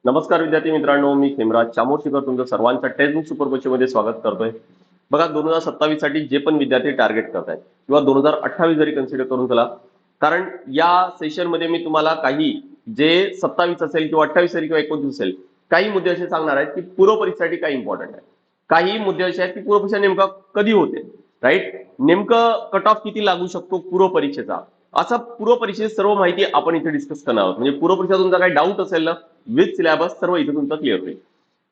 नमस्कार विद्यार्थी मित्रांनो, मी खेमराज चामोर्शीकर तुमचं सर्वांचं टेक्स्टबुक सुपर मध्ये स्वागत करतोय. बघा 2027 साठी जे पण विद्यार्थी टार्गेट करतायत किंवा 2028 जरी कन्सिडर करून चला, कारण या सेशन मध्ये मी तुम्हाला काही जे 27 असेल किंवा 28 असेल किंवा 29 असेल काही मुद्दे असे सांगणार आहेत की पूर्व परीक्षेसाठी काय इम्पॉर्टंट आहे. काही मुद्दे असे आहेत की पूर्व परीक्षा नेमका कधी होते, राईट, नेमकं कट ऑफ किती लागू शकतो पूर्व परीक्षेचा, असा पूर्व परीक्षेची सर्व माहिती आपण इथे डिस्कस करणार आहोत. म्हणजे पूर्व परीक्षा तुमचा काही डाऊट असेल ना, विथ सिलेबस सर्व इथे तुमचं क्लिअर होईल.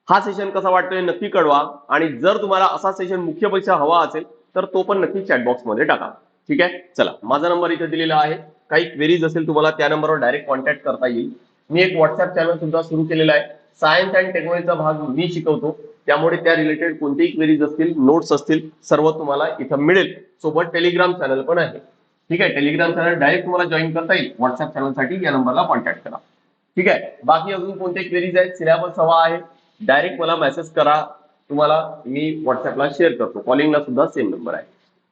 हा सेशन कसा वाटतोय नक्की कळवा, आणि जर तुम्हाला असा सेशन मुख्य परीक्षा हवा असेल तर तो पण नक्की चॅटबॉक्स मध्ये टाका. ठीक आहे, चला माझा नंबर इथे दिलेला आहे. काही क्वेरीज असेल तुम्हाला त्या नंबरवर डायरेक्ट कॉन्टॅक्ट करता येईल. मी एक व्हॉट्सअप चॅनल सुद्धा सुरू केलेला आहे. सायन्स अँड टेक्नॉलॉजीचा भाग मी शिकवतो, त्यामुळे त्या रिलेटेड कोणतेही क्वेरीज असतील, नोट्स असतील, सर्व तुम्हाला इथं मिळेल. सोबत टेलिग्राम चॅनल पण आहे. ठीक आहे, टेलिग्राम चॅनल डायरेक्ट तुम्हाला जॉईन करता येईल. व्हॉट्सअप चॅनलसाठी या नंबरला कॉन्टॅक्ट करा. ठीक आहे, बाकी अजून कोणते क्वेरीज आहेत, सिलेबस हवा आहे, डायरेक्ट मला मेसेज करा. तुम्हाला मी व्हॉट्सअपला शेअर करतो. कॉलिंगला सुद्धा सेम नंबर आहे.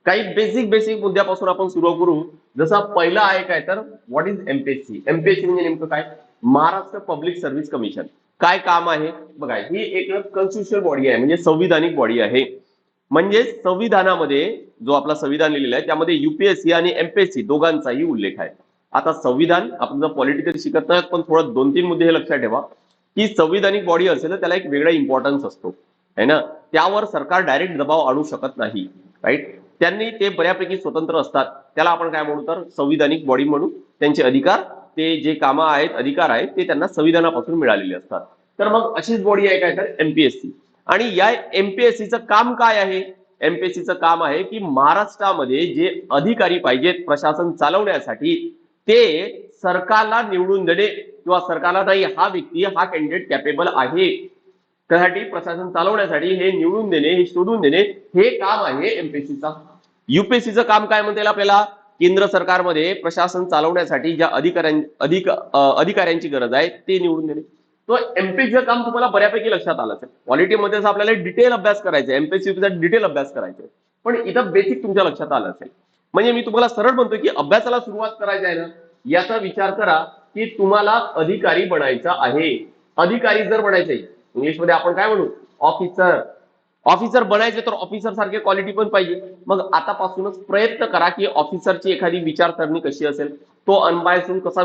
काही बेसिक मुद्द्यापासून आपण सुरू करू. जसा पहिला आहे काय तर व्हॉट इज एमपीएससी. एमपीएससी म्हणजे नेमकं काय? Maharashtra public service commission. काय काम आहे बघा, ही एक कॉन्स्टिट्युशनल बॉडी आहे, म्हणजे संविधानिक बॉडी आहे. म्हणजे संविधानामध्ये जो आपला संविधान लिहिलेला आहे त्यामध्ये युपीएससी आणि एमपीएससी दोघांचाही उल्लेख आहे. आता संविधान आपण जर पॉलिटिकल शिकत नाही, पण थोडं 2-3 मुद्दे हे लक्षात ठेवा की संविधानिक बॉडी असेल तर त्याला एक वेगळा इम्पॉर्टन्स असतो, है ना. त्यावर सरकार डायरेक्ट दबाव आणू शकत नाही, राईट. त्यांनी ते बऱ्यापैकी स्वतंत्र असतात. त्याला आपण काय म्हणू तर संविधानिक बॉडी म्हणू. त्यांचे अधिकार, ते जे कामं आहेत, अधिकार आहेत, ते त्यांना संविधानापासून मिळालेले असतात. तर मग अशीच बॉडी आहे काय तर एमपीएससी. आणि या एमपीएससीचं काम काय आहे? एमपीएससीचं काम आहे की महाराष्ट्रामध्ये जे अधिकारी पाहिजेत प्रशासन चालवण्यासाठी, ते सरकारला निवडून देणे किंवा सरकारला नाही हा व्यक्ती, हा कॅन्डिडेट कॅपेबल आहे त्यासाठी, प्रशासन चालवण्यासाठी हे निवडून देणे, हे शोधून देणे, हे काम आहे एमपीएससीचा. युपीएससीचं काम काय म्हणता येईल आपल्याला? केंद्र सरकारमध्ये प्रशासन चालवण्यासाठी ज्या अधिकाऱ्यांची गरज आहे ते निवडून देणे. तो एमपीएससीचं काम तुम्हाला बऱ्यापैकी लक्षात आलं असेल. क्वालिटीमध्ये आपल्याला डिटेल अभ्यास करायचा आहे, एमपीएससीचा डिटेल अभ्यास करायचा आहे, पण इथं बेसिक तुमच्या लक्षात आलं असेल. म्हणजे मी तुम्हाला सरळ म्हणतो की अभ्यासाला सुरुवात करायची आहे ना, याचा विचार करा की तुम्हाला अधिकारी बनायचं आहे. अधिकारी जर बनायचे, इंग्लिशमध्ये आपण काय म्हणू, ऑफिसर. ऑफिसर बनायचे तर ऑफिसर सारखे क्वालिटी पण पाहिजे. मग आतापासूनच प्रयत्न करा की ऑफिसरची एखादी विचारसरणी कशी असेल, तो अनबायस होऊन कसा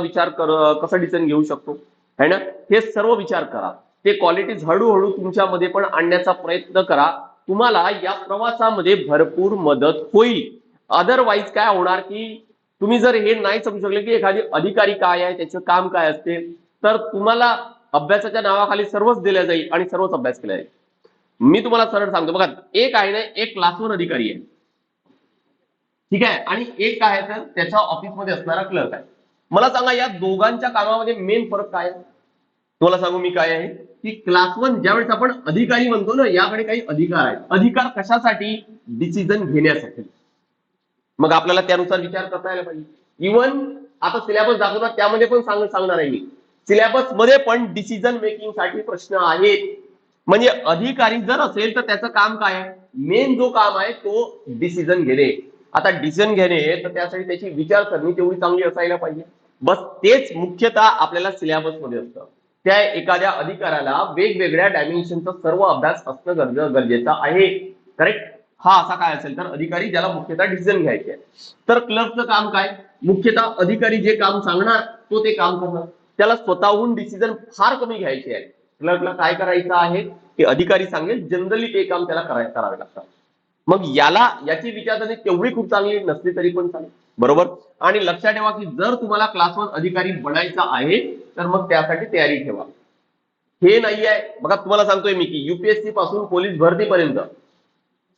कसा डिसिजन घेऊ शकतो, है ना, हे सर्व विचार करा. ते क्वालिटीज हळूहळू तुमच्यामध्ये पण आणण्याचा प्रयत्न करा. तुम्हाला या प्रवासामध्ये भरपूर मदत होईल. अदरवाईज काय होणार की तुम्ही जर हे नाही समजू शकले की एखादी अधिकारी काय आहे, त्याचं काम काय असते, तर तुम्हाला अभ्यासाच्या नावाखाली सर्वच दिल्या जाईल आणि सर्वच अभ्यास केला जाईल. मी तुम्हाला सरळ सांगतो बघा, एक आहे ना, एक क्लास 1 अधिकारी आहे, ठीक आहे, आणि एक काय आहे तर त्याच्या ऑफिसमध्ये असणारा क्लर्क आहे. मला सांगा या दोघांच्या कामामध्ये मेन फरक काय आहे? तुम्हाला सांगू मी काय आहे की क्लास 1 ज्यावेळेस आपण अधिकारी म्हणतो ना, याकडे काही अधिकार आहेत. अधिकार कशासाठी? डिसिजन घेण्यासाठी. मग आपल्याला त्यानुसार विचार करता यायला पाहिजे. इव्हन आता सिलेबस दाखवतात त्यामध्ये पण सांगणार आहे मी, सिलेबस मध्ये पण डिसिजन मेकिंग साठी प्रश्न आहेत. म्हणजे अधिकारी जर असेल तर त्याचं काम काय आहे? मेन जो काम आहे तो डिसिजन घेणे. आता डिसिजन घेणे तर त्यासाठी त्याची विचारसरणी तेवढी चांगली असायला पाहिजे. बस तेच मुख्यतः आपल्याला सिलेबस मध्ये असतं. त्या एखाद्या अधिकाऱ्याला वेगवेगळ्या डायमेन्शनचा सर्व अभ्यास असणं गरजेचं आहे, करेक्ट. हा असा काय असेल तर अधिकारी ज्याला मुख्यतः डिसिजन घ्यायचे आहे. तर क्लर्कचं काम काय? मुख्यतः अधिकारी जे काम सांगणार तो ते काम करणार. त्याला स्वतःहून डिसिजन फार कमी घ्यायचे आहे. क्लर्कला काय करायचं आहे की अधिकारी सांगेल जनरली ते काम त्याला करावे लागतात. मग याची विचारसरणी तेवढी खूप चांगली नसली तरी पण चालेल, बरोबर. आणि लक्षात ठेवा की जर तुम्हाला क्लास 1 अधिकारी बनायचा आहे तर मग त्यासाठी तयारी ठेवा. हे नाही आहे बघा, तुम्हाला सांगतोय मी की युपीएससी पासून पोलीस भरतीपर्यंत,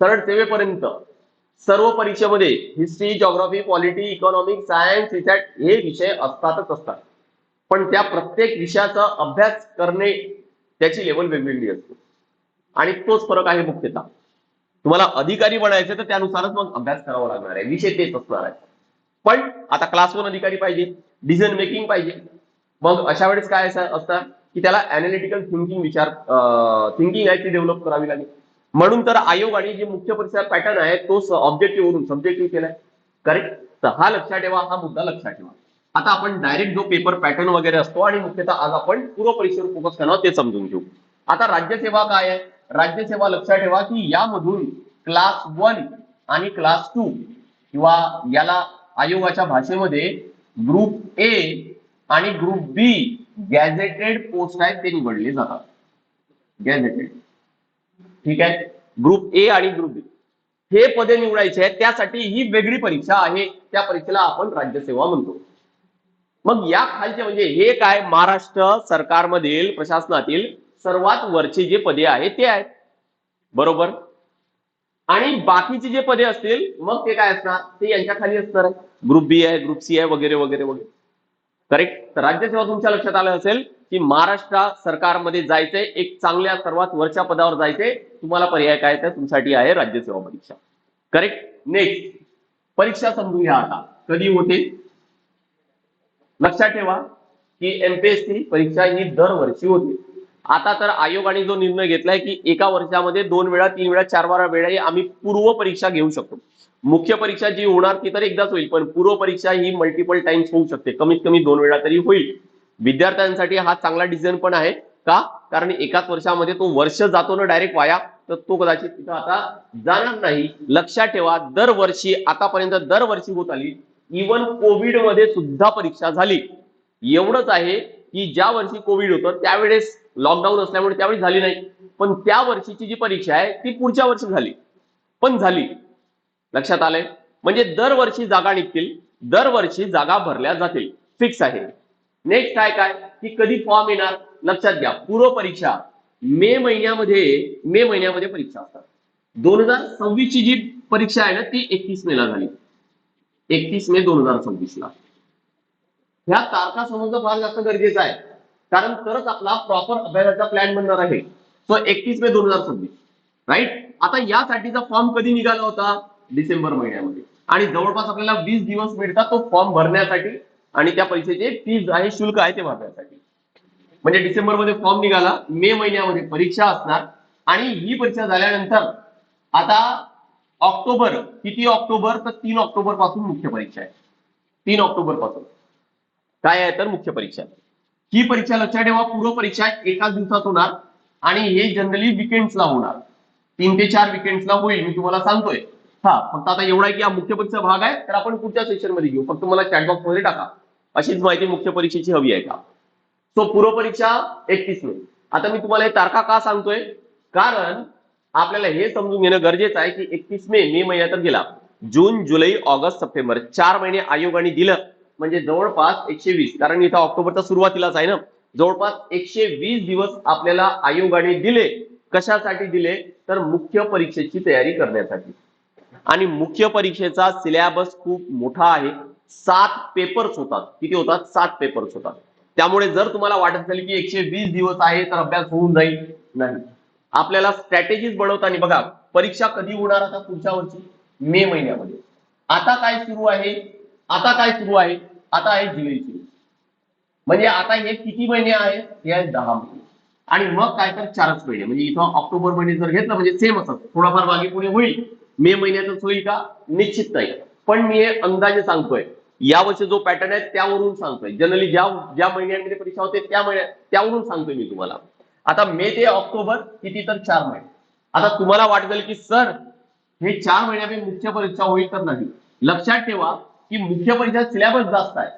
सरळ सेवेपर्यंत सर्व परीक्षेमध्ये history, geography, polity, economics, science, research हे विषय असतातच असतात. पण त्या प्रत्येक विषयाचा अभ्यास करणे त्याची लेवल वेगवेगळी असते, आणि तोच फरक आहे मुख्यतः. तुम्हाला अधिकारी बनायचे तर त्यानुसारच मग अभ्यास करावा लागणार आहे, विषय तेच असणार आहे. पण आता क्लास 1 अधिकारी पाहिजे, डिसिजन मेकिंग पाहिजे. मग अशा वेळेस काय असतं की त्याला अनालिटिकल थिंकिंग आहे ती डेव्हलप करावी लागेल. म्हणून तर आयोगाने जे मुख्य परीक्षा पॅटर्न आहे तो ऑब्जेक्टिव्ह वरून सब्जेक्टिव्ह केलाय, करेक्ट. तर हा लक्षात ठेवा, हा मुद्दा लक्षात ठेवा. आता आपण डायरेक्ट जो पेपर पॅटर्न वगैरे असतो आणि मुख्यतः आज आपण पूर्व परीक्षेवर फोकस करणार ते समजून घेऊ. आता राज्यसेवा काय आहे? राज्यसेवा लक्षात ठेवा की यामधून क्लास 1 आणि क्लास 2 किंवा याला आयोगाच्या भाषेमध्ये ग्रुप ए आणि ग्रुप बी गॅझेटेड पोस्ट आहेत ते निवडले जातात. गॅझेटेड, ठीक आहे. ग्रुप ए आणि ग्रुप बी हे पदे निवडायचे आहेत, त्यासाठी ही वेगळी परीक्षा आहे, त्या परीक्षेला आपण राज्यसेवा म्हणतो. मग या खालचे म्हणजे हे काय? महाराष्ट्र सरकारमधील प्रशासनातील सर्वात वरची जे पदे आहेत ते आहेत, बरोबर. आणि बाकीची जे पदे असतील मग ते काय असणार? ते यांच्या खाली असणार आहे. ग्रुप बी आहे, ग्रुप सी आहे, वगैरे वगैरे वगैरे. करेक्ट. तर राज्यसेवा तुमच्या लक्षात आलं असेल की महाराष्ट्र सरकारमध्ये जायचंय, एक चांगल्या सर्वात वरच्या पदावर जायचंय, तुम्हाला पर्याय काय तर तुमच्यासाठी आहे राज्यसेवा परीक्षा. करेक्ट. नेक्स्ट परीक्षा समजून घ्या. आता कधी होते? लक्षात ठेवा की एमपीएससी परीक्षा ही दरवर्षी होते. आता तर आयोगाने जो निर्णय घेतलाय की एका वर्षामध्ये 2 वेळा, 3 वेळा, 4 वेळा आम्ही पूर्व परीक्षा घेऊ शकतो. मुख्य परीक्षा जी होणार ती तर एकदाच होईल, पण पूर्व परीक्षा ही मल्टिपल टाइम्स होऊ शकते, कमीत कमी 2 वेळा तरी होईल. विद्यार्थ्यांसाठी हा चांगला डिसिजन पण आहे. का? कारण एकाच वर्षामध्ये तो वर्ष जातो ना डायरेक्ट वाया, तर तो कदाचित तिथं आता जाणार नाही. लक्षात ठेवा दरवर्षी आतापर्यंत दरवर्षी होत आली. इव्हन कोविड मध्ये सुद्धा परीक्षा झाली. एवढंच आहे की ज्या वर्षी कोविड होतं त्यावेळेस लॉकडाऊन असल्यामुळे त्यावेळी झाली नाही, पण त्या वर्षीची जी परीक्षा आहे ती पुढच्या वर्षी झाली, पण झाली. लक्षात आलंय? म्हणजे दरवर्षी जागा निघतील, दरवर्षी जागा भरल्या जातील, फिक्स आहे. नेक्स्ट काय काय की कधी फॉर्म येणार? लक्षात घ्या, पूर्व परीक्षा मे महिन्यामध्ये परीक्षा असतात. 2026 ची जी परीक्षा आहे ना ती 31 मेला झाली. 31 मे 2026 ला. ह्या तारखा समजणं फार जास्त गरजेचं आहे, कारण तरच आपला प्रॉपर अभ्यासाचा प्लॅन बनणार आहे. सो 31 मे 2026, राईट. आता यासाठीचा फॉर्म कधी निघाला होता? डिसेंबर महिन्यामध्ये. आणि जवळपास आपल्याला 20 दिवस मिळतात तो फॉर्म भरण्यासाठी आणि त्या परीक्षेचे फीज आहे, शुल्क आहे ते भरण्यासाठी. म्हणजे डिसेंबर मध्ये फॉर्म निघाला, मे महिन्यामध्ये परीक्षा असणार आणि ही परीक्षा झाल्यानंतर आता ऑक्टोबर, किती ऑक्टोबर? तर 3 ऑक्टोबर पासून मुख्य परीक्षा आहे. 3 ऑक्टोबर पासून काय आहे तर मुख्य परीक्षा. ही परीक्षा लक्षात ठेवा, पूर्व परीक्षा एकाच दिवसात होणार आणि हे जनरली विकेंड्सला होणार. 3 ते 4 विकेंड्सला होईल, मी तुम्हाला सांगतोय. हा फक्त आता एवढा आहे की हा मुख्य परीक्षा भाग आहे, तर आपण पुढच्या सेशन मध्ये घेऊ. फक्त मला चॅटबॉक्स मध्ये टाका अशीच माहिती मुख्य परीक्षेची हवी आहे का. सो पूर्व परीक्षा 31 मे. आता मी तुम्हाला हे तारखा का सांगतोय? कारण आपल्याला हे समजून घेणं गरजेचं आहे की 31 मे महिना तर गेला, जून, जुलै, ऑगस्ट, सप्टेंबर 4 महिने आयोगाने दिलं, म्हणजे जवळपास 120, कारण इथं ऑक्टोबरच्या सुरुवातीलाच आहे ना, जवळपास 120 दिवस आपल्याला आयोगाने दिले. कशासाठी दिले? तर मुख्य परीक्षेची तयारी करण्यासाठी. आणि मुख्य परीक्षेचा सिलेबस खूप मोठा आहे. 7 पेपर्स होतात. किती होतात? 7 पेपर्स होतात. त्यामुळे जर तुम्हाला वाटत असेल की 120 दिवस आहे तर अभ्यास होऊन जाईल, नाही. आपल्याला स्ट्रॅटेजीज बनवताना बघा, परीक्षा कधी होणार? आता पुढच्या वर्षी मे महिन्यामध्ये. आता काय सुरू आहे? आता आहे जुलै सुरू. म्हणजे आता हे किती महिने आहेत? हे आहेत 10 महिने. आणि मग काय तर 4च महिने. म्हणजे इथं ऑक्टोबर महिने जर घेतलं म्हणजे सेम असत, थोडाफार मागे पुढे होईल. मे महिन्यातच होईल का? निश्चित नाही, पण मी हे अंदाजे सांगतोय. यावर्षी जो पॅटर्न आहे त्यावरून सांगतोय. जनरली ज्या महिन्यांमध्ये परीक्षा होते त्यावरून सांगतोय मी तुम्हाला. आता मे ते ऑक्टोबर किती तर 4 महिने. आता तुम्हाला वाटेल की सर हे 4 महिन्यामध्ये मुख्य परीक्षा होईल तर नाही. लक्षात ठेवा की मुख्य परीक्षा सिलेबस जास्त आहे,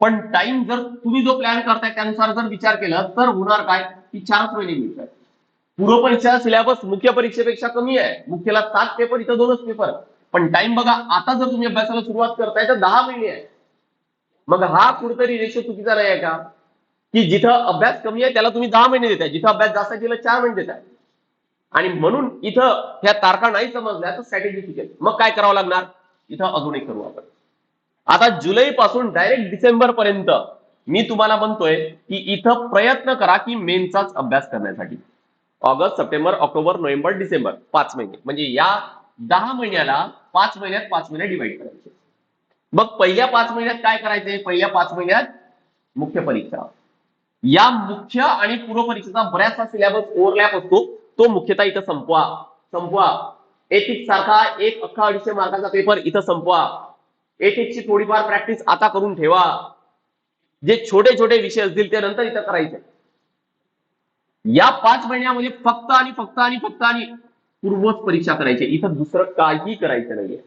पण टाइम जर तुम्ही जो प्लॅन करताय त्यानुसार जर विचार केला तर होणार काय की 4च महिने मिळतात. पूर्व परीक्षा सिलेबस मुख्य परीक्षेपेक्षा कमी आहे. मुख्यला 7 पेपर, इथं 2च पेपर. पण टाइम बघा, आता जर तुम्ही अभ्यासाला सुरुवात करताय तर 10 महिने आहे. मग हा कुठेतरी रेशो चुकीचा नाही आहे का? की जिथं अभ्यास कमी आहे त्याला तुम्ही 10 महिने देताय, जिथं अभ्यास जास्त आहे त्याला 4 महिने देताय. आणि म्हणून इथं ह्या तारखा नाही समजल्या तर स्ट्रॅटेजी चुकेल. मग काय करावं लागणार? इथं अजून एक करू आपण. आता जुलै पासून डायरेक्ट डिसेंबर पर्यंत मी तुम्हाला म्हणतोय की इथं प्रयत्न करा की मेनचाच अभ्यास करण्यासाठी. August, September, October, November, December 5 महिने. म्हणजे या 10 महिन्याला 5 महिन्यात 5 महिने डिवाइड करायचे. मग पहिल्या 5 महिन्यात काय करायचंय? पहिल्या 5 महिन्यात मुख्य परीक्षा. या मुख्य आणि पूर्व परीक्षेचा बऱ्याचसा सिलेबस ओव्हरलॅप असतो, तो मुख्यतः इथं संपवा. एथिक्स सारखा एक अख्खा 250 मार्काचा पेपर इथं संपवा. एथिक्सची थोडीफार प्रॅक्टिस आता करून ठेवा. जे छोटे छोटे विषय असतील ते नंतर इथं करायचे. या 5 महिन्यामध्ये फक्त आणि फक्त आणि फक्त आणि पूर्वच परीक्षा करायची. इथं दुसरं काही करायचं नाहीये.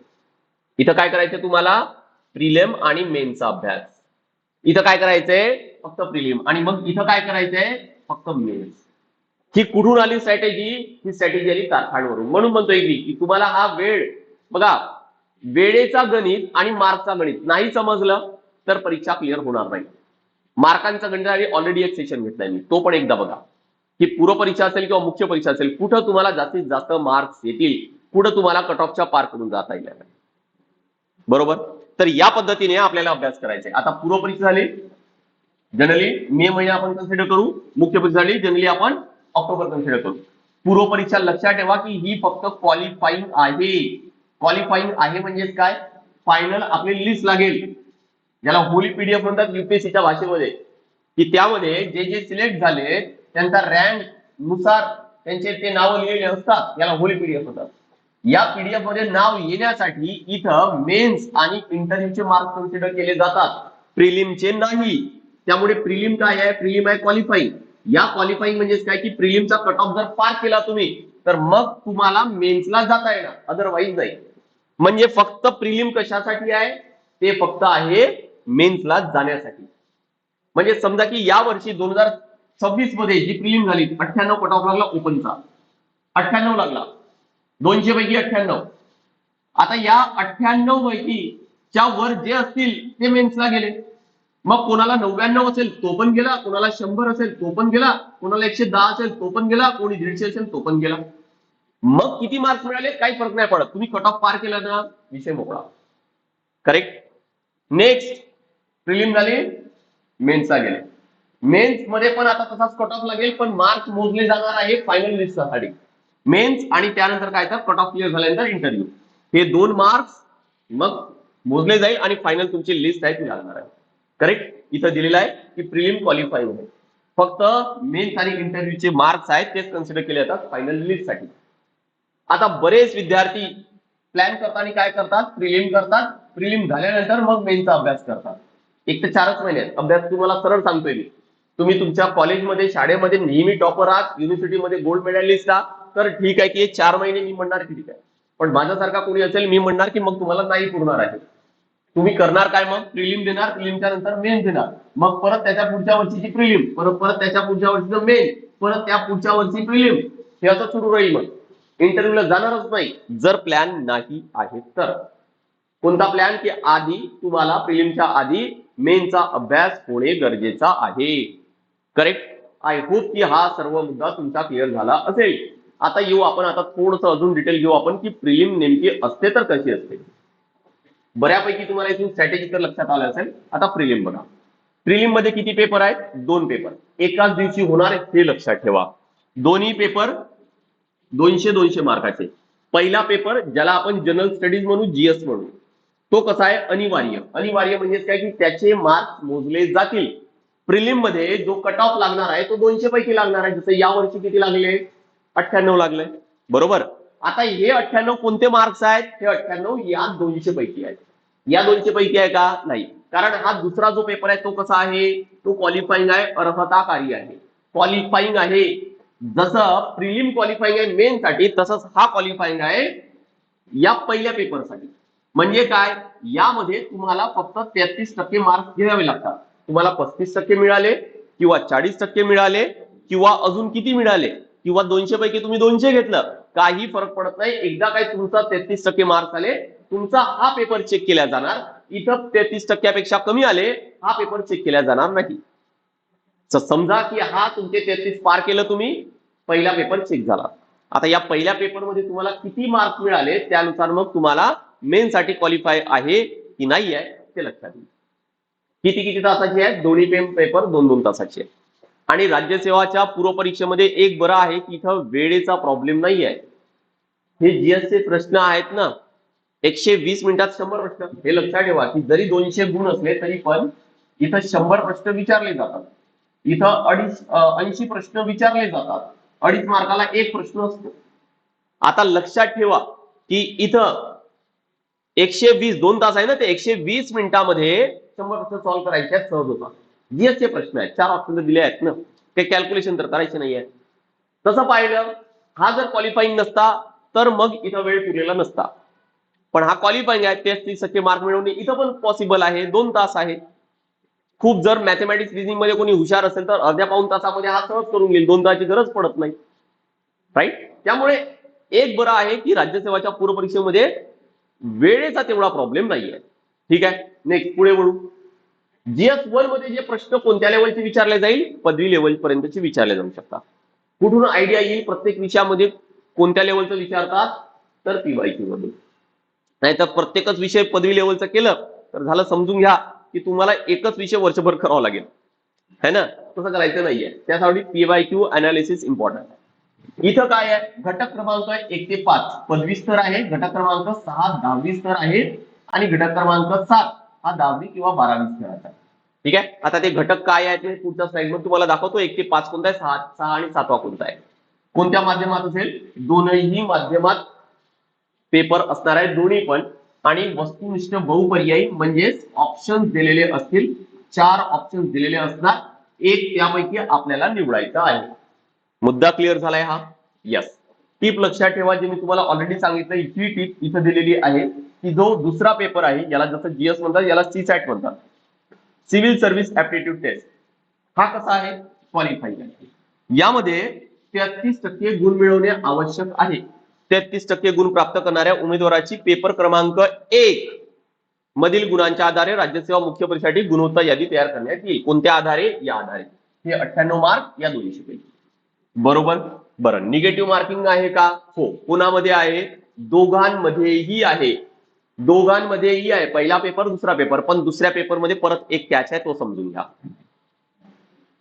इथं काय करायचं तुम्हाला? प्रिलिम आणि मेनचा अभ्यास. इथं काय करायचंय? फक्त प्रिलिम. आणि मग इथं काय करायचंय? फक्त मेन्स. ही कुठून आली स्ट्रॅटेजी? ही स्ट्रॅटेजी आली कारखानवरून. म्हणून म्हणतोय की तुम्हाला हा वेळ बघा, वेळेचा गणित आणि मार्कचा गणित नाही समजलं तर परीक्षा क्लिअर होणार नाही. मार्कांचा गणित ऑलरेडी एक सेशन घेतलाय मी, तो पण एकदा बघा. ही पूर्व परीक्षा असेल किंवा मुख्य परीक्षा असेल, कुठं तुम्हाला जास्तीत जास्त मार्क्स येतील, कुठं तुम्हाला कट ऑफच्या पार करून जाता येईल. बरोबर. तर या पद्धतीने आपल्याला अभ्यास करायचा आहे. आता पूर्व परीक्षा झाली, जनरली मे महिना आपण कन्सिडर करू. मुख्य परीक्षा झाली, जनरली आपण ऑक्टोबर कन्सिडर करू. पूर्व परीक्षा लक्षात ठेवा की ही फक्त क्वालिफाईंग आहे. क्वालिफाईंग आहे म्हणजे काय? फायनल आपली लिस्ट लागेल, ज्याला होली पीडीएफ म्हणतात युपीएससीच्या भाषेमध्ये, की त्यामध्ये जे जे सिलेक्ट झाले त्यांचा रँक नुसार त्यांचे ते नाव लिहिलेले असतात, याला होली पीडीएफ म्हणतात. या पीडीएफ मध्ये नाव येण्यासाठी इथं मेन्स आणि इंटरव्ह्यूचे मार्क्स कन्सिडर केले जातात, प्रिलिमचे नाही. त्यामुळे प्रिलिम काय आहे? प्रिलिम आहे क्वालिफाईंग. या क्वालिफाईंग म्हणजे काय की प्रिलिमचा कट ऑफ जर पार केला तुम्ही तर मग तुम्हाला मेन्सला जाता येणार, अदरवाईज नाही. म्हणजे फक्त प्रिलिम कशासाठी आहे? ते फक्त आहे मेन्सला जाण्यासाठी. म्हणजे समजा की या वर्षी 2026 मध्ये जी प्रिलिम झाली 98 कट ऑफ लागला ओपनचा, 98 लागला, 200 पैकी 98. आता या 98 पैकी च्या वर जे असतील ते मेन्सला गेले. मग कोणाला 99 असेल तो पण गेला, कोणाला 100 असेल तो पण गेला, कोणाला 110 असेल तो पण गेला, कोणी 150 असेल तो पण गेला. मग किती मार्क्स मिळाले काही फरक नाही पडत, तुम्ही कट ऑफ पार केला ना विषय मोकळा. करेक्ट. नेक्स्ट प्रिलिम झाली, मेन्सला गेले. मेन्स मध्ये पण आता तसाच कट ऑफ लागेल, पण मार्क्स मोजले जाणार आहे फायनल लिस्टसाठी. मेन्स आणि त्यानंतर काय तर कट ऑफ क्लिअर झाल्यानंतर इंटरव्ह्यू, हे 2 मार्क्स मग मोजले जाईल आणि फायनल तुमची लिस्ट आहे ती लागणार आहे. करेक्ट. इथं दिलेलं आहे की प्रिलिम क्वालिफाईंग आहे, फक्त मेन्स आणि इंटरव्ह्यूचे मार्क्स आहेत तेच कन्सिडर केले जातात फायनल लिस्टसाठी. आता बरेच विद्यार्थी प्लॅन करताना काय करतात? प्रिलिम करतात, प्रिलिम झाल्यानंतर मग मेन्सचा अभ्यास करतात. 1 ते 4 महिन्यात अभ्यास. तुम्हाला सरळ सांगतोय मी, तुम्ही तुमच्या कॉलेजमध्ये शाळेमध्ये नेहमी टॉपर आहात, युनिव्हर्सिटीमध्ये गोल्ड मेडलिस्ट आहात, तर ठीक आहे की 4 महिने मी म्हणणार की ठीक आहे. पण माझ्यासारखा कोणी असेल मी म्हणणार की मग तुम्हाला नाही पुरणार आहे. तुम्ही करणार काय? मग प्रिलिम देणार, प्रिलिमच्या नंतर मेन देणार, मग परत त्याच्या पुढच्या वर्षीची प्रिलिम, परत त्याच्या पुढच्या वर्षीचं मेन, परत त्या पुढच्या वर्षी प्रिलिम, हे असं सुरू राहील. मग इंटरव्ह्यूला जाणारच नाही जर प्लॅन नाही आहे तर. कोणता प्लॅन? की आधी तुम्हाला प्रिलिमच्या आधी मेनचा अभ्यास होणे गरजेचा आहे. करेक्ट. आय होप की हा सर्व मुद्दा तुमचा क्लिअर झाला असेल. आता येऊ आपण, आता थोडंसं अजून डिटेल घेऊ आपण की प्रिलिम नेमकी असते तर कशी असते. बऱ्यापैकी तुम्हाला इथून स्ट्रॅटेजी तर लक्षात आलं असेल. आता प्रिलिम बघा. प्रिलिम मध्ये किती पेपर आहेत? 2 पेपर एकाच दिवशी होणार आहे, हे लक्षात ठेवा. दोन्ही पेपर 200-200 मार्काचे. पहिला पेपर ज्याला आपण जनरल स्टडीज म्हणू, जीएस म्हणू, तो कसा आहे? अनिवार्य. अनिवार्य म्हणजे काय की त्याचे मार्क्स मोजले जातील. प्रिलिम मध्ये जो कट ऑफ लागणार आहे तो 200 पैकी लागणार आहे. जसं या वर्षी किती लागले? 98 लागले. बरोबर. आता हे 98 कोणते मार्क्स आहेत? हे 98 या 200 पैकी आहेत. या 200 पैकी आहे का? नाही. कारण हा दुसरा जो पेपर आहे तो कसा आहे? तो क्वालिफाईंग आहे, अर्हताकारी आहे. क्वालिफाईंग आहे. जसं प्रिलिम क्वालिफाईंग आहे मेन साठी, तसंच हा क्वालिफाईंग आहे या पहिल्या पेपरसाठी. म्हणजे काय? यामध्ये तुम्हाला फक्त 33% मार्क्स घ्यावे लागतात. तुम्हाला 35% मिळाले किंवा 40% मिळाले किंवा अजून किती मिळाले किंवा 200 पैकी तुम्ही 200 घेतलं, काही फरक पडत नाही. एकदा काय तुमचा 33% मार्क्स आले, तुमचा हा पेपर चेक केला जाणार. इथं 33%पेक्षा कमी आले, हा पेपर चेक केला जाणार नाही. समजा की हा तुमचे 33 पार केलं तुम्ही, पहिला पेपर चेक झाला. आता या पहिल्या पेपरमध्ये तुम्हाला किती मार्क्स मिळाले त्यानुसार मग तुम्हाला मेन साठी क्वालिफाय आहे की नाही आहे ते लक्षात येईल. किती किती तासाची आहेत? दोन्ही पेपर 2-2 तासाचे. आणि राज्यसेवाच्या पूर्व परीक्षेमध्ये एक बरं आहे की इथं वेळेचा प्रॉब्लेम नाही आहे. हे जीएसचे प्रश्न आहेत ना, 120 मिनिटात 100 प्रश्न. हे लक्षात ठेवा की जरी 200 गुण असले तरी पण इथं 100 प्रश्न विचारले जातात. इथं 80 प्रश्न विचारले जातात. 2.5 मार्काला एक प्रश्न असतो. आता लक्षात ठेवा की इथं 120 2 तास आहे ना, ते 120 मिनिटामध्ये 100 प्रश्न सॉल्व्ह करायचे आहेत सहज होता. जीएस चे प्रश्न आहेत, 4 ऑप्शन दिले आहेत ना, ते कॅल्क्युलेशन तर करायचे नाहीये. तसं पाहिलं, हा जर क्वालिफाईंग नसता तर मग इथं वेळ पुरलेला नसता, पण हा क्वालिफाईंग आहे, 33% मार्क मिळवणे इथं पण पॉसिबल आहे, 2 तास आहे. खूप जर मॅथमॅटिक्स रिझनिंग मध्ये कोणी हुशार असेल तर अर्ध्या पाऊण तासामध्ये हा सहज करून घेईल, 2 तासाची गरज पडत नाही, राईट. त्यामुळे एक बरं आहे की राज्यसेवाच्या पूर्व परीक्षेमध्ये वेळेचा तेवढा प्रॉब्लेम नाहीये. ठीक आहे, नेक्स्ट पुढे वळू. GS1 मध्ये जे प्रश्न कोणत्या लेवलचे विचारले जाईल, पदवी लेवल पर्यंतचे विचारले जाऊ शकतात. कुठून आयडिया येईल प्रत्येक विषयामध्ये कोणत्या लेवलचं विचारतात, तर PYQ मधून. नाही तर प्रत्येकच विषय पदवी लेवलचं केलं तर झालं, समजून घ्या की तुम्हाला एकच विषय वर्षभर करावा लागेल, है ना. तसं करायचं नाहीये, त्यासाठी PYQ अनालिसिस इम्पॉर्टंट आहे. इथं काय आहे, घटक क्रमांक 1 ते 5 पदवी स्तर आहे, घटक क्रमांक 6 10वी स्तर आहे, आणि घटक क्रमांक 7 हा 10वी किंवा 12वी स्तराचा. ठीक आहे, आता ते घटक काय आहे ते पुढच्या स्लाइड मध्ये तुम्हाला दाखवतो. 1 ते 5 कोणता आहे, 6 आणि 7वा कोणता आहे, कोणत्या माध्यमात असेल, दोनही माध्यमात पेपर असणार आहे, दोन्ही पण. आणि वस्तुनिष्ठ बहुपर्यायी म्हणजेच ऑप्शन दिलेले असतील, 4 ऑप्शन दिलेले असणार, एक त्यापैकी आपल्याला निवडायचा आहे. मुद्दा क्लिअर झालाय हा? यस. टीप लक्षात ठेवा, जे मी तुम्हाला ऑलरेडी सांगितलं, ही टीप इथं दिलेली आहे की जो दुसरा पेपर आहे, याला जसं जीएस म्हणतात, याला CSAT म्हणतात, सिव्हिल सर्व्हिस ऍप्टिट्यूड टेस्ट. हा कसा आहे, क्वालिफाईंग आहे. यामध्ये 33% गुण मिळवणे आवश्यक आहे. 33% गुण प्राप्त करणाऱ्या उमेदवाराची पेपर क्रमांक 1 मधील गुणांच्या आधारे राज्यसेवा मुख्य परीक्षेसाठी गुणवत्ता यादी तयार करण्यात येईल. कोणत्या आधारे, या आधारे. हे 98 मार्क या दोन्हीशी पैकी. बरोबर. बरं, निगेटिव्ह मार्किंग आहे का? हो. कोणामध्ये आहे, दोघांमध्येही आहे, दोघांमध्येही आहे. पहिला पेपर दुसरा पेपर, पण दुसऱ्या पेपरमध्ये परत एक कॅच आहे, तो समजून घ्या.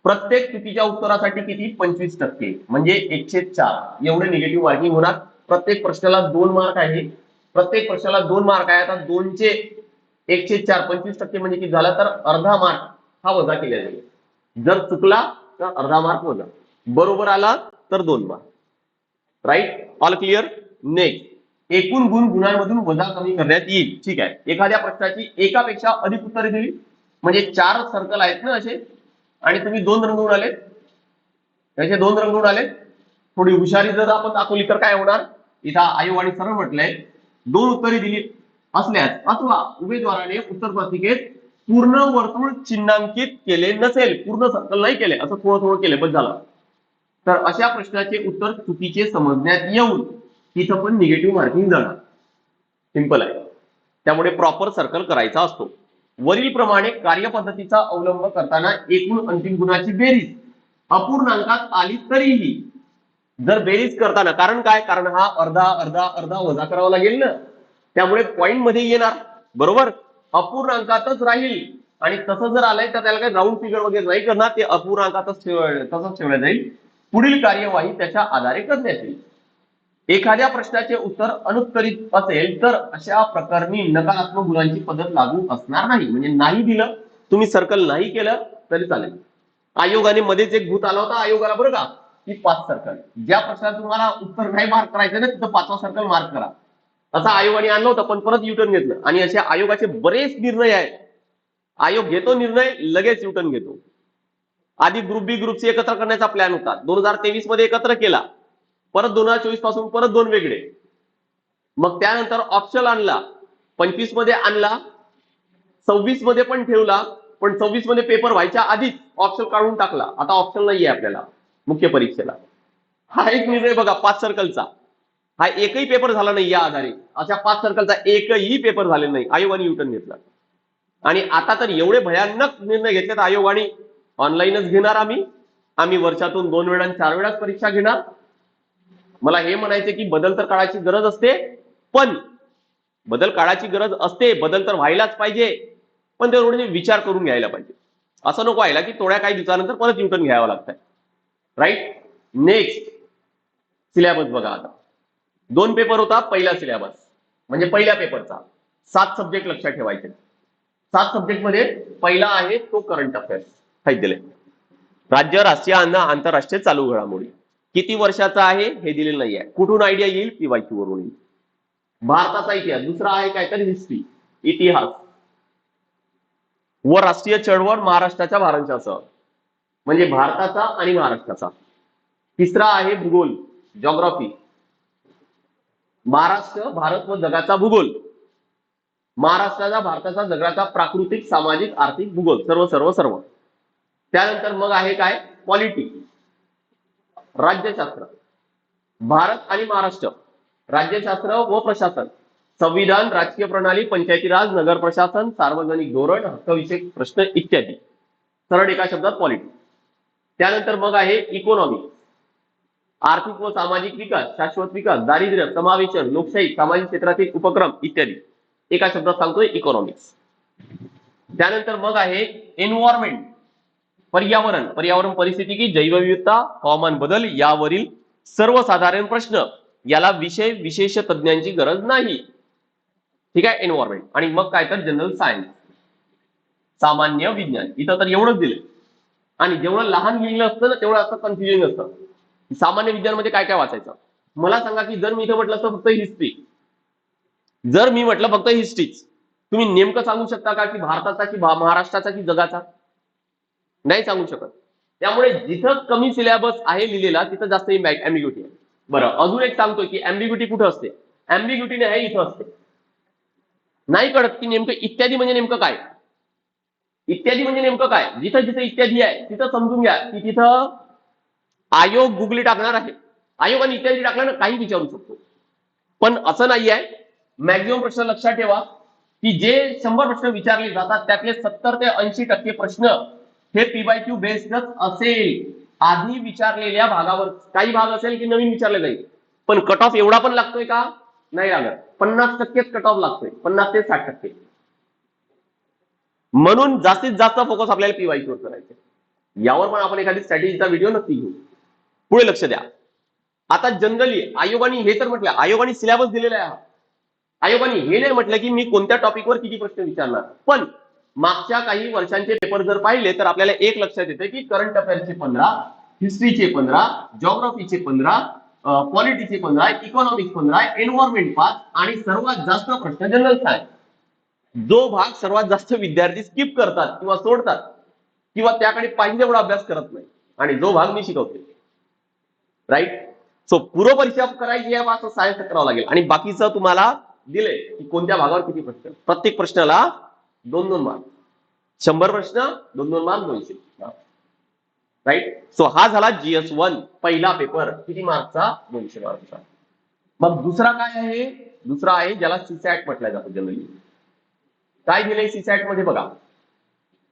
प्रत्येक चुकीच्या उत्तरासाठी किती, 25%, म्हणजे 104 एवढे निगेटिव्ह मार्किंग होणार. प्रत्येक प्रश्नाला 2 मार्क आहे, प्रत्येक प्रश्नाला 2 मार्क आहे. आता 2चे 104 25% म्हणजे किती झाला, तर अर्धा मार्क हा वजा केला जाईल. जर चुकला तर अर्धा मार्क वजा, बरोबर आला तर 2 mark. Right, all clear. Next, एकूण गुण गुणांमधून वजा कमी करण्यात येईल. ठीक आहे, एखाद्या प्रश्नाची एकापेक्षा अधिक उत्तरे दिली, म्हणजे 4 सर्कल आहेत ना असे, आणि तुम्ही 2 रंगवून आले, त्याचे 2 रंगवून आले, थोडी हुशारी जर आपण दाखवली तर काय होणार, इथं आयोगाने सरळ म्हटलंय, 2 उत्तरे दिली असल्यास अथवा उमेदवाराने उत्तर पत्रिकेत पूर्ण वर्तुळ चिन्हांकित केले नसेल, पूर्ण सर्कल नाही केले, असं थोडं थोडं केलं बस झालं, तर अशा प्रश्नाचे उत्तर चुकीचे समजण्यात येऊन तिथं पण निगेटिव्ह मार्किंग जाणार. सिंपल आहे. त्यामुळे प्रॉपर सर्कल करायचा असतो. वरील प्रमाणे कार्यपद्धतीचा अवलंब करताना एकूण अंतिम गुणाची बेरीज अपूर्णांकात आली तरीही, जर बेरीज करताना, कारण काय, कारण हा अर्धा अर्धा अर्धा वजा करावा लागेल ना, त्यामुळे पॉइंट मध्ये येणार, बरोबर, अपूर्णांकातच राहील. आणि तसं जर आलंय तर त्याला काही राऊंड फिगर वगैरे नाही करणार, ते अपूर्णांकातच तसंच ठेवलं जाईल. पुढील कार्यवाही त्याच्या आधारे करण्यात येईल. एखाद्या प्रश्नाचे उत्तर अनुत्तरित असेल तर अशा प्रकरणी नकारात्मक गुणांची पद्धत लागू असणार नाही. म्हणजे नाही दिलं, तुम्ही सर्कल नाही केलं तरी चालेल. आयोगाने मध्येच एक भूत आला होता आयोगाला, बरं का, की 5 सर्कल, ज्या प्रश्नात तुम्हाला उत्तर नाही मार्क करायचं ना, तिथं 5वा सर्कल मार्क करा, असं आयोगाने आणलं होतं, पण परत युटर्न घेतलं. आणि असे आयोगाचे बरेच निर्णय आहेत. आयोग घेतो निर्णय, लगेच युटर्न घेतो. आधी ग्रुप बी ग्रुप सी एकत्र करण्याचा प्लॅन होता, 2023 मध्ये एकत्र केला, परत 2024 पासून परत 2 वेगळे, मग त्यानंतर ऑप्शनल आणला, 25 मध्ये आणला, 26 मध्ये पण ठेवला, पण 26 मध्ये पेपर व्हायच्या आधीच ऑप्शन काढून टाकला. आता ऑप्शन नाहीये आपल्याला मुख्य परीक्षेला. हा एक निर्णय बघा, 5 सर्कलचा, हा एकही पेपर झाला नाही या आधारे. अशा 5 सर्कलचा एकही पेपर झालेला नाही, आयोगाने युटर्न घेतला. आणि आता तर एवढे भयानक निर्णय घेतलेत आयोगाने, ऑनलाईनच घेणार आम्ही वर्षातून 2 वेळा 4 वेळाच परीक्षा घेणार. मला हे म्हणायचे की बदल तर काळाची गरज असते, पण बदल काळाची गरज असते, बदल तर व्हायलाच पाहिजे, पण तेवढे विचार करून घ्यायला पाहिजे. असं नको व्हायला की थोड्या काही दिवसानंतर परत युटर्न घ्यावं लागतंय. राईट. नेक्स्ट, सिलेबस बघा. आता 2 पेपर होता, पहिला सिलेबस म्हणजे पहिल्या पेपरचा 7 सब्जेक्ट लक्षात ठेवायचे. 7 सब्जेक्ट मध्ये पहिला आहे तो करंट अफेअर्स, काही दिले, राज्य, राष्ट्रीय आणि आंतरराष्ट्रीय चालू घडामोडी. किती वर्षाचा आहे हे दिलेलं नाही आहे, कुठून आयडिया येईल, PYQ वरून येईल. भारताचा इतिहास, दुसरा आहे काय तर हिस्ट्री, इतिहास. व राष्ट्रीय चळवळ महाराष्ट्राच्या भारांच्यासह, म्हणजे भारताचा आणि महाराष्ट्राचा. तिसरा आहे भूगोल, जॉग्राफी, महाराष्ट्र, भारत व जगाचा भूगोल. महाराष्ट्राचा, भारताचा, जगाचा प्राकृतिक, सामाजिक, आर्थिक भूगोल, सर्व सर्व सर्व. त्यानंतर मग आहे काय, पॉलिटी, राज्यशास्त्र, भारत आणि महाराष्ट्र, राज्यशास्त्र व प्रशासन, संविधान, राजकीय प्रणाली, पंचायती राज, नगर प्रशासन, सार्वजनिक धोरण, हक्कविषयक प्रश्न इत्यादी. सरळ एका शब्दात पॉलिटी. त्यानंतर मग आहे इकॉनॉमी, आर्थिक व सामाजिक विकास, शाश्वत विकास, दारिद्र्य, समावेशन, लोकशाही, सामाजिक क्षेत्रातील उपक्रम इत्यादी. एका शब्दात सांगतोय इकॉनॉमिक्स. त्यानंतर मग आहे एन्व्हायरमेंट, पर्यावरण, पर्यावरण परिस्थिती, जैवविविधता, हवामान बदल यावरील सर्वसाधारण प्रश्न, याला विषय विशेष तज्ञांची गरज नाही. ठीक आहे, एन्व्हायरमेंट. आणि मग काय तर जनरल सायन्स, सामान्य विज्ञान. इथं तर एवढंच दिलं. आणि जेवढं लहान लिहिलं असतं ना तेवढं असं कन्फ्युजन असतं. सामान्य विज्ञानमध्ये काय काय वाचायचं. मला सांगा की जर मी इथं म्हटलं असतं फक्त हिस्ट्री, जर मी म्हटलं फक्त हिस्ट्रीच, तुम्ही नेमकं सांगू शकता का की भारताचा की महाराष्ट्राचा की जगाचा? नाही सांगू शकत. त्यामुळे जिथं कमी सिलेबस आहे लिहिलेला तिथं जास्त एम्बिग्युटी आहे. बरं, अजून एक सांगतोय की एम्बिग्युटी कुठं असते. एम्बिग्युटी नाही इथं असते. नाही कळत की नेमकं इत्यादी म्हणजे नेमकं काय. इत्यादी म्हणजे नेमकं काय. जिथं जिथं इत्यादी आहे तिथं समजून घ्या की तिथं आयोग गुगली टाकणार आहे. आयोगाने इत्यादी टाकल्यानं काही विचारू शकतो. पण असं नाही आहे. मॅक्झिमम प्रश्न लक्षात ठेवा की जे 100 प्रश्न विचारले जातात त्यातले 70 ते 80% प्रश्न हे पीवायक्यू बेस्डच असेल. आधी विचारलेल्या भागावर काही भाग असेल की नवीन विचारले जाईल. पण कट ऑफ एवढा पण लागतोय का? नाही लागत. 50% कट ऑफ लागतोय, 50 ते 60%. म्हणून जास्तीत जास्त फोकस आपल्याला पीवायक्यू वर करायचं. यावर पण आपण एखादी स्ट्रॅटेजीचा व्हिडिओ नक्की घेऊ. पुढे लक्ष द्या. आता जनरली आयोगाने हे तर म्हटलं, आयोगाने सिलेबस दिलेला आहे. आयोगाने हे नाही म्हटलं की मी कोणत्या टॉपिकवर किती प्रश्न विचारणार. पण मागच्या काही वर्षांचे पेपर जर पाहिले तर आपल्याला एक लक्षात येते की करंट अफेअर्सचे 15, हिस्ट्रीचे 15, जॉग्राफीचे 15, पॉलिटीचे 15, इकॉनॉमिक्स 15, एन्व्हायरमेंट 5 आणि सर्वात जास्त प्रश्न जनरल सायन्स. जो भाग सर्वात जास्त विद्यार्थी स्किप करतात किंवा सोडतात किंवा त्याकडे पाहिजे तेवढा अभ्यास करत नाही, आणि जो भाग मी शिकवते. राईट. सो पूर्व परीक्षा करायची आहे असं सायन्स करावं लागेल. आणि बाकीचं तुम्हाला दिले की कोणत्या भागावर किती प्रश्न. प्रत्येक प्रश्नाला 2-2 मार्क. 100 प्रश्न 2-2 मार्क 200. राईट. सो हा झाला GS1 पहिला पेपर. किती मार्कचा? 200 मार्कचा. मग दुसरा काय आहे? दुसरा आहे ज्याला सीसॅट म्हटलं जातं जनरली. काय दिलंय सीसॅट मध्ये बघा.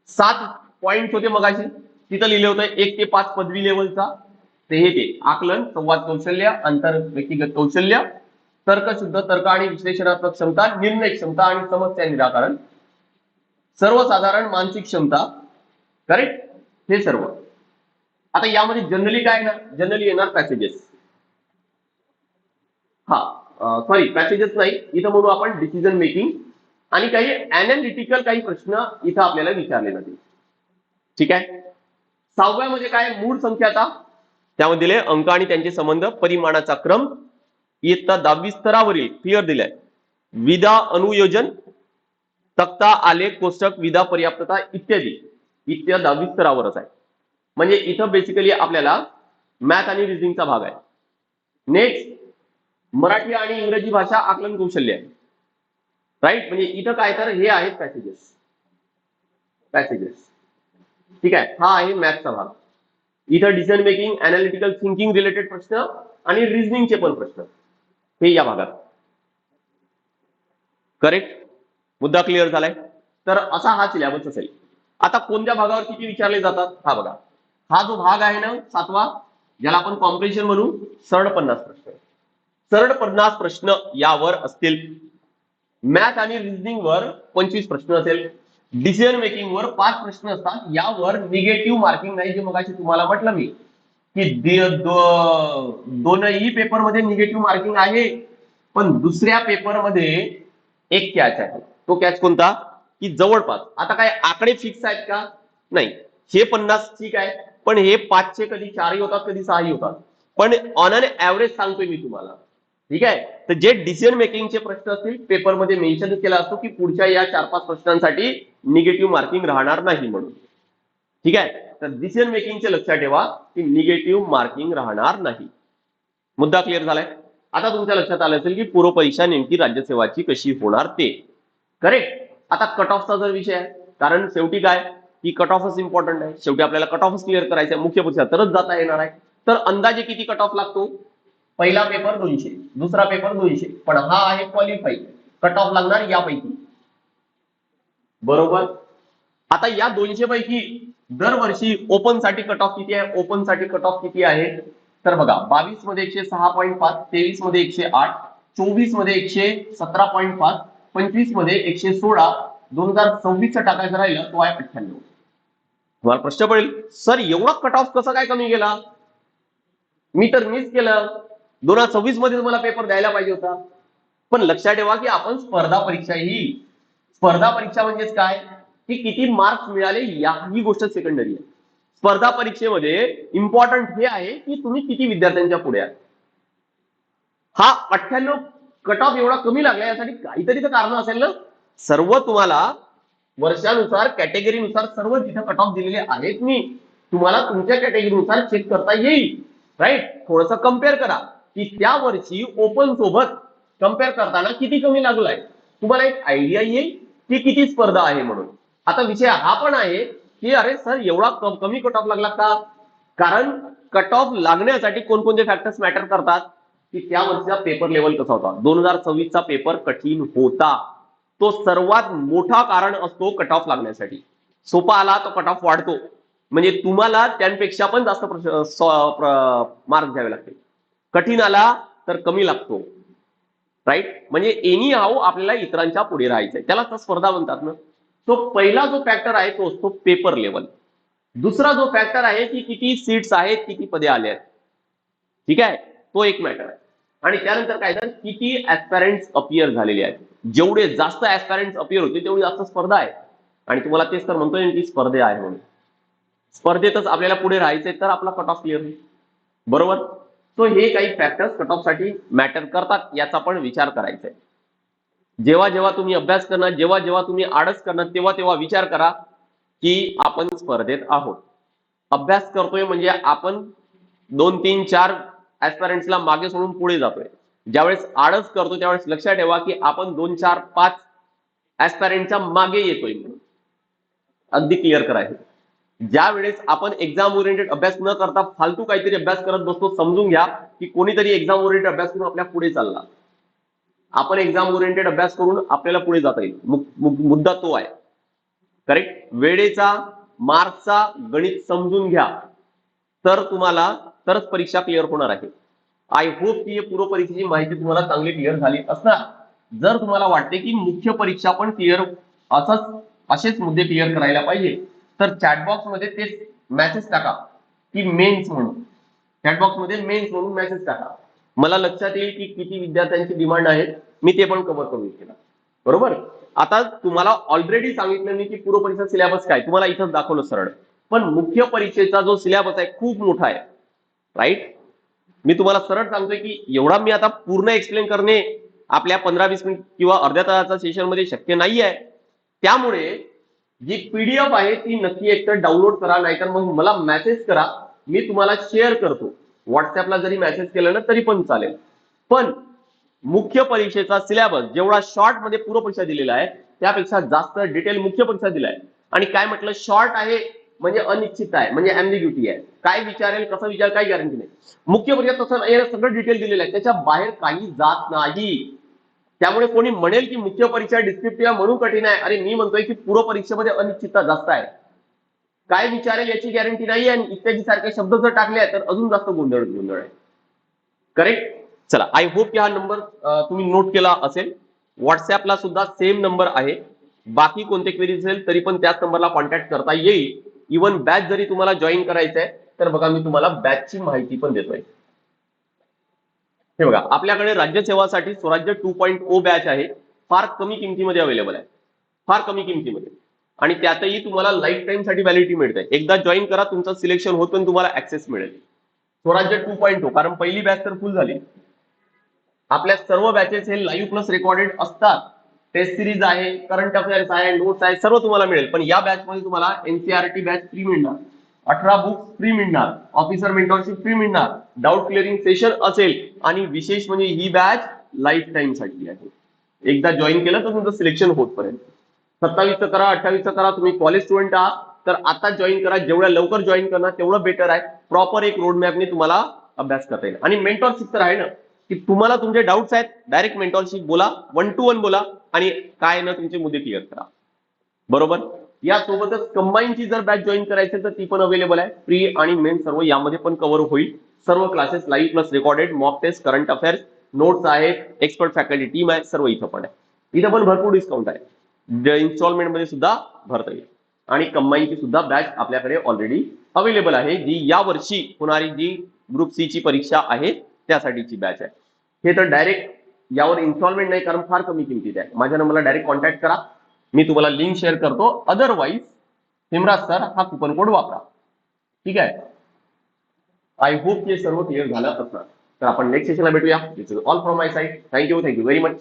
7 पॉइंट होते मगाशी. तिथं लिहिले होते 1 ते 5 पदवी लेवलचा. ते हे ते आकलन, संवाद कौशल्य, आंतर व्यक्तिगत कौशल्य, तर्कशुद्ध तर्क आणि विश्लेषणात्मक क्षमता, निर्णय क्षमता आणि समस्या निराकरण, सर्वसाधारण मानसिक क्षमता. करेक्ट. हे सर्व. आता यामध्ये जनरली काय ना, जनरली येणार पॅसेजेस. सॉरी पॅसेजेस नाही, इथं म्हणू आपण डिसिजन मेकिंग आणि काही अनालिटिकल काही प्रश्न इथं आपल्याला विचारले जातील. ठीक आहे. 6व्या मध्ये काय? मूळ संख्याचा. त्यामध्ये दिले अंक आणि त्यांचे संबंध, परिमाणाचा क्रम, इयत्ता 10वी स्तरावरील क्लिअर दिलाय, विधा अनुयोजन, तक्ता, आलेख, कोष्टक, विधा पर्याप्तता इत्यादी. इत्या 10वी स्तरावरच आहे. म्हणजे इथं बेसिकली आपल्याला मॅथ आणि रिझनिंगचा भाग आहे. नेक्स्ट मराठी आणि इंग्रजी भाषा आकलन कौशल्य आहे. राईट. म्हणजे इथं काय तर हे आहेत पॅसेजेस. ठीक आहे. हा आहे मॅथचा भाग. इथं decision making, analytical thinking related प्रश्न आणि रिझनिंगचे पण प्रश्न हे या भागात. करेक्ट. मुद्दा क्लिअर झालाय. तर असा हा सिलेबस असेल. आता कोणत्या भागावर किती विचारले जातात हा बघा. हा जो भाग आहे ना 7वा, ज्याला आपण कॉम्प्रिहेन्शन म्हणू, सरळ 50 प्रश्न. सरळ 50 प्रश्न यावर असतील. मॅथ आणि रिझनिंग वर 25 प्रश्न असेल. डिसिजन मेकिंग वर 5 प्रश्न असतात. यावर निगेटिव्ह मार्किंग नाही. जे मगाशी तुम्हाला म्हटलं मी की दोनही पेपर मध्ये निगेटिव्ह मार्किंग आहे. पण दुसऱ्या पेपर मध्ये एक कॅच आहे. तो कॅच कोणता? की जवळपास. आता काय आकडे फिक्स आहेत का? नाही. हे 50 ठीक आहे, पण हे 5चे कधी 4ही होतात, कधी 6ही होतात. पण ऑन अन ऍव्हरेज सांगतोय मी तुम्हाला. ठीक आहे. तर जे डिसिजन मेकिंगचे प्रश्न असतील पेपरमध्ये मेन्शन केला असतो की पुढच्या या 4-5 प्रश्नांसाठी निगेटिव्ह मार्किंग राहणार नाही म्हणून. ठीक आहे. तर डिसिजन मेकिंगचे लक्षात ठेवा की निगेटिव्ह मार्किंग राहणार नाही. मुद्दा क्लिअर झालाय. आता तुमच्या लक्षात आलं असेल की पूर्व परीक्षा नेमकी राज्यसेवाची कशी होणार ते. करेक्ट. आता कट ऑफचा जर विषय आहे, कारण शेवटी काय की कट ऑफच इम्पॉर्टंट आहे. शेवटी आपल्याला कट ऑफच क्लिअर करायचा आहे, मुख्य परीक्षा तरच जाता येणार आहे. तर अंदाजे किती कट ऑफ लागतो? पहिला पेपर 200, दुसरा पेपर 200, पण हा आहे क्वालिफाई. कट ऑफ लागणार यापैकी. बरोबर. आता या 200 पैकी दरवर्षी ओपन साठी कट ऑफ किती आहे? ओपन साठी कट ऑफ किती आहे? तर बघा 22 मध्ये 106.5, 23 मध्ये 108, 24 मध्ये 117.5, 25 मध्ये 116, 2026 चा टाकायचं राहिलं तो आहे 98. तुम्हाला प्रश्न पडेल सर एवढा कट ऑफ कसा काय कमी गेला? मी तर मिस केलं. 2026 मध्ये मला पेपर द्यायला पाहिजे होता. पण लक्षात ठेवा की आपण स्पर्धा परीक्षा म्हणजेच काय की किती मार्क्स मिळाले ही गोष्ट सेकंडरी आहे. स्पर्धा परीक्षेमध्ये इम्पॉर्टंट हे आहे की तुम्ही किती विद्यार्थ्यांच्या पुढे आहात. हा 98 कट ऑफ एवढा कमी लागला यासाठी काहीतरी तर कारण असेल ना. सर्व तुम्हाला वर्षानुसार कॅटेगरीनुसार सर्व तिथे कट ऑफ दिलेले आहेत. मी तुम्हाला तुमच्या कॅटेगरीनुसार चेक करता येईल. राईट. थोडंसं कम्पेअर करा की त्या वर्षी ओपन सोबत कम्पेअर करताना किती कमी लागलाय. तुम्हाला एक आयडिया येईल की किती स्पर्धा आहे म्हणून. आता विषय हा पण आहे की अरे सर एवढा कमी कट ऑफ लागला का? कारण कट ऑफ लागण्यासाठी कोणकोणते फॅक्टर्स मॅटर करतात की त्या वर्षीचा पेपर लेवल कसा होता. 2026 चा पेपर कठीण होता. तो सर्वात मोठा कारण असतो कट ऑफ लागण्यासाठी. सोपा आला तो कट ऑफ वाढतो, म्हणजे तुम्हाला त्यांपेक्षा पण जास्त मार्क्स द्यावे लागतील. कठीण आला तर कमी लागतो. राईट. म्हणजे एनी हाऊ आपल्याला इतरांच्या पुढे राहायचंय, त्याला स्पर्धा म्हणतात ना. तो पहिला जो फॅक्टर आहे तो असतो पेपर लेवल. दुसरा जो फॅक्टर आहे की किती सीट्स आहेत, किती पदे आले आहेत. ठीक आहे. तो एक मॅटर आहे. आणि त्यानंतर काय तर किती ऍस्पायरंट्स अपियर झालेले आहेत. जेवढे जास्त ऍस्पायरंट्स अपियर होते तेवढी जास्त स्पर्धा आहे. आणि तुम्हाला तेच तर म्हणतोय की स्पर्धे आहे म्हणून. स्पर्धेतच आपल्याला पुढे राहायचंय तर आपला कट ऑफ क्लिअर होईल. बरोबर. तो हे काही फॅक्टर्स कट ऑफ साठी मॅटर करतात, याचा पण विचार करायचा आहे. जेव्हा जेव्हा तुम्ही अभ्यास करणार, जेव्हा जेव्हा तुम्ही आळस करणार, तेव्हा तेव्हा विचार करा की आपण स्पर्धेत आहोत. अभ्यास करतोय म्हणजे आपण 2, 3, 4 ऍस्पायरंट्सला मागे सोडून पुढे जातोय. ज्यावेळेस आळस करतो त्यावेळेस लक्षात ठेवा की आपण 2, 4, 5 ऍस्पायरंटच्या मागे येतोय. अगदी क्लिअर करायचं. ज्या वेळेस आपण एक्झाम ओरिएंटेड अभ्यास न करता फालतू काहीतरी अभ्यास करत बसतो, समजून घ्या की कोणीतरी एक्झाम ओरिएंटेड अभ्यास करून आपल्या पुढे चालला. आपण एक्झाम ओरिएंटेड अभ्यास करून आपल्याला पुढे जाता येईल. मुद्दा तो आहे. करेक्ट. वेळेचा मार्क्सचा गणित समजून घ्या तर तुम्हाला तरच परीक्षा क्लिअर होणार आहे. आय होप की पूर्व परीक्षेची माहिती तुम्हाला चांगली क्लिअर झाली असणार. जर तुम्हाला वाटते की मुख्य परीक्षा पण क्लिअर असेच मुद्दे क्लिअर करायला पाहिजे तर चॅटबॉक्स मध्ये तेच मेसेज टाका की मेन्स म्हणून. चॅटबॉक्स मध्ये मेन्स म्हणून मेसेज टाका. मला लक्षात येईल की किती विद्यार्थ्यांची डिमांड आहे, मी ते पण कव्हर करून केला. बरोबर. आता तुम्हाला ऑलरेडी सांगितलं मी की पूर्व परीक्षा सिलेबस काय, तुम्हाला इथंच दाखवलं सरळ. पण मुख्य परीक्षेचा जो सिलेबस आहे खूप मोठा आहे. राईट. मी तुम्हाला सरळ सांगतोय की एवढा मी आता पूर्ण एक्सप्लेन करणे आपल्या 15-20 मिनिट किंवा अर्ध्या तासाच्या सेशन मध्ये शक्य नाही आहे. त्यामुळे जी पीडीएफ आहे ती नक्की एकतर डाउनलोड करा, नाहीतर मग मला मेसेज करा, मी तुम्हाला शेअर करतो. व्हॉट्सअपला जरी मेसेज केलं ना तरी पण चालेल. पण मुख्य परीक्षेचा सिलेबस जेवढा शॉर्ट मध्ये पूर्व परीक्षा दिलेला आहे त्यापेक्षा जास्त डिटेल मुख्य परीक्षा दिलाय. आणि काय म्हटलं, शॉर्ट आहे म्हणजे अनिश्चित आहे, म्हणजे अँबिग्युटी आहे. काय विचारेल कसं विचारेल काही गॅरंटी नाही. मुख्य परीक्षा तसं नाही, सगळं डिटेल दिलेलं आहे, त्याच्या बाहेर काही जात नाही. त्यामुळे कोणी म्हणेल की मुख्य परीक्षा डिस्क्रिप्टिव्ह म्हणून कठीण आहे, अरे मी म्हणतोय की पूर्व परीक्षेमध्ये अनिश्चितता जास्त आहे. काय विचारेल याची गॅरंटी नाही, आणि इत्यादी सारखे शब्द जर टाकले तर अजून जास्त गोंधळ आहे. करेक्ट. चला, आय होप की हा नंबर तुम्ही नोट केला असेल. व्हॉट्सअपला सुद्धा सेम नंबर आहे. बाकी कोणते क्वेरीज असेल तरी पण त्याच नंबरला कॉन्टॅक्ट करता येईल. इव्हन बॅच जरी तुम्हाला जॉईन करायचं आहे तर बघा मी तुम्हाला बॅचची माहिती पण देतोय. हे बघा, आपल्याकडे राज्यसेवासाठी स्वराज्य 2.0 बॅच आहे. फार कमी किमतीमध्ये अवेलेबल आहे, फार कमी किमतीमध्ये. आणि त्यातही तुम्हाला लाईफ टाइम साठी व्हॅलिडिटी मिळते. एकदा जॉईन करा, तुमचं सिलेक्शन होतं, तुम्हाला ऍक्सेस मिळेल. स्वराज्य 2.0, कारण पहिली बॅच तर फुल झाली. आपल्या सर्व बॅचेस हे लाईव्ह प्लस रेकॉर्डेड असतात. टेस्ट सिरीज आहे, करंट अफेअर्स आहे, नोट्स आहे, सर्व तुम्हाला मिळेल. पण या बॅच मध्ये तुम्हाला एनसीआरटी बॅच फ्री मिळणार, 18 बुक्स फ्री मिळणार, ऑफिसर मेंटॉरशिप फ्री मिळणार, डाऊट क्लिअरिंग सेशन असेल आणि विशेष म्हणजे ही बॅच लाईफ टाईम साठी आहे. एकदा जॉईन केलं तर तुमचं सिलेक्शन होतपर्यंत. 27चं करा, 28चं करा. तुम्ही कॉलेज स्टुडंट आहात तर आता जॉईन करा. जेवढ्या लवकर जॉईन करणार तेवढं बेटर आहे. प्रॉपर एक रोड मॅपने तुम्हाला अभ्यास करता येईल. आणि मेंटॉरशिप तर आहे ना, की तुम्हाला तुमचे डाऊट्स आहेत, डायरेक्ट मेंटॉरशिप बोला, 1 to 1 बोला आणि काय ना तुमचे मुद्दे क्लिअर करा. बरोबर. यासोबतच कंबाईनची जर बॅच जॉईन करायची तर ती पण अवेलेबल आहे. प्री आणि मेन सर्व यामध्ये पण कव्हर होईल. सर्व classes live plus recorded, mock test, current affairs, notes आहेत, एक्सपर्ट फॅकल्टी टीम आहे, सर्व इथं पण आहे. इथं पण भरपूर डिस्काउंट आहे. इन्स्टॉलमेंट मध्ये सुद्धा भरता येईल. आणि कंबाईनची सुद्धा बॅच आपल्याकडे ऑलरेडी अवेलेबल आहे, जी या वर्षी होणारी जी ग्रुप सी ची परीक्षा आहे त्यासाठीची बॅच आहे. हे तर डायरेक्ट यावर इन्स्टॉलमेंट नाही, कारण फार कमी किमतीत आहे. माझ्या नंबरला डायरेक्ट कॉन्टॅक्ट करा, मी तुम्हाला लिंक शेअर करतो. अदरवाईज हेमराज सर हा कुपन कोड वापरा. ठीक आहे. आय होप हे सर्व क्लिअर झालं असणार. तर आपण नेक्स्ट सेशनला भेटूया. It's all from my side. Thank you very much.